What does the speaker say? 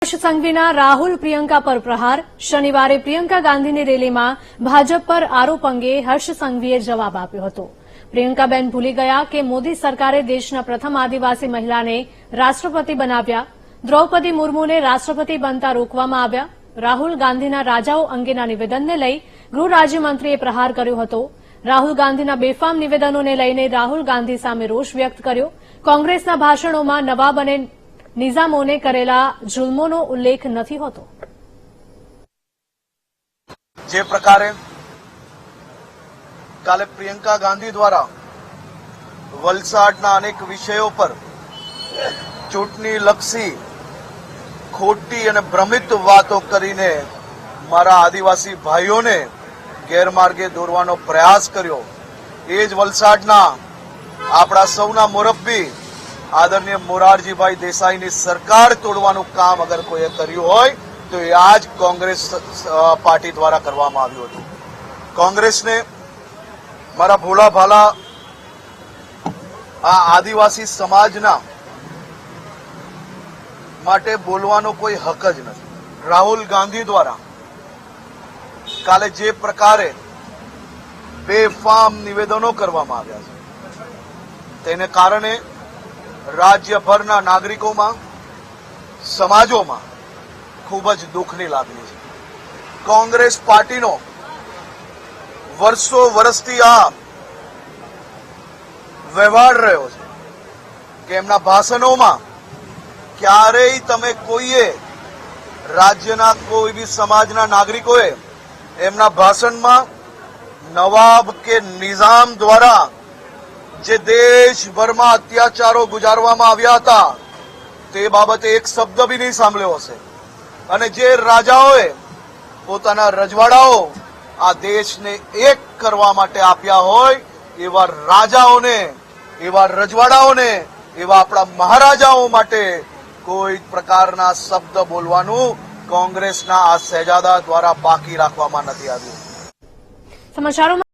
હર્ષ સંઘવીના રાહુલ પ્રિયંકા પર પ્રહાર। શનિવારે પ્રિયંકા ગાંધીની રેલીમાં ભાજપ પર આરોપ અંગે હર્ષ સંઘવીએ જવાબ આપ્યો હતો। પ્રિયંકાબેન ભૂલી ગયા કે મોદી સરકારે દેશના પ્રથમ આદિવાસી મહિલાને રાષ્ટ્રપતિ બનાવ્યા। દ્રૌપદી મુર્મુને રાષ્ટ્રપતિ બનતા રોકવામાં આવ્યા। રાહુલ ગાંધીના રાજાઓ અંગેના નિવેદનને લઈ ગૃહ રાજ્યમંત્રીએ પ્રહાર કર્યો હતો। રાહુલ ગાંધીના બેફામ નિવેદનોને લઈને રાહુલ ગાંધી સામે રોષ વ્યક્ત કર્યો। કોંગ્રેસના ભાષણોમાં નવાબ અને નિઝામોને કરેલા જુલ્મોનો ઉલ્લેખ નથી હોતો। જે પ્રકારે કાલે પ્રિયંકા ગાંધી દ્વારા વલસાડના અનેક વિષયો પર ચૂંટણીલક્ષી ખોટી અને ભ્રમિત વાતો કરીને મારા આદિવાસી ભાઈઓને ગેરમાર્ગે દોરવાનો પ્રયાસ કર્યો, એ જ વલસાડના આપણા સૌના મુરબ્બી આદરણીય મોરારજીભાઈ દેસાઈની સરકાર તોડવાનું કામ અગર કોઈએ કર્યું હોય તો એ આ જ કોંગ્રેસ પાર્ટી દ્વારા કરવામાં આવ્યું હતું। કોંગ્રેસને મારા ભોળા ભાલા આ આદિવાસી સમાજના માટે બોલવાનો કોઈ હક જ નથી। રાહુલ ગાંધી દ્વારા કાલે જે પ્રકારે બેફામ નિવેદનો કરવામાં આવ્યા છે તેને કારણે રાજ્યભરના નાગરિકોમાં, સમાજોમાં ખૂબ જ દુઃખની લાગણી છે। કોંગ્રેસ પાર્ટીનો વર્ષો વર્ષથી આ વ્યવહાર રહ્યો છે કે એમના ભાષણોમાં ક્યારેય તમે કોઈએ રાજ્યના કોઈ બી સમાજના નાગરિકોએ એમના ભાષણમાં નવાબ કે નિઝામ દ્વારા જે દેશભરમાં અત્યાચારો ગુજારવામાં આવ્યા હતા તે બાબતે એક શબ્દ બી નહીં સાંભળ્યો હશે। અને જે રાજાઓએ પોતાના રજવાડાઓ આ દેશને એક કરવા માટે આપ્યા હોય એવા રાજાઓને, એવા રજવાડાઓને, એવા આપણા મહારાજાઓ માટે કોઈ પ્રકારના શબ્દ બોલવાનું કોંગ્રેસના આ શહેજાદા દ્વારા બાકી રાખવામાં નથી આવ્યું। સમાચારોમાં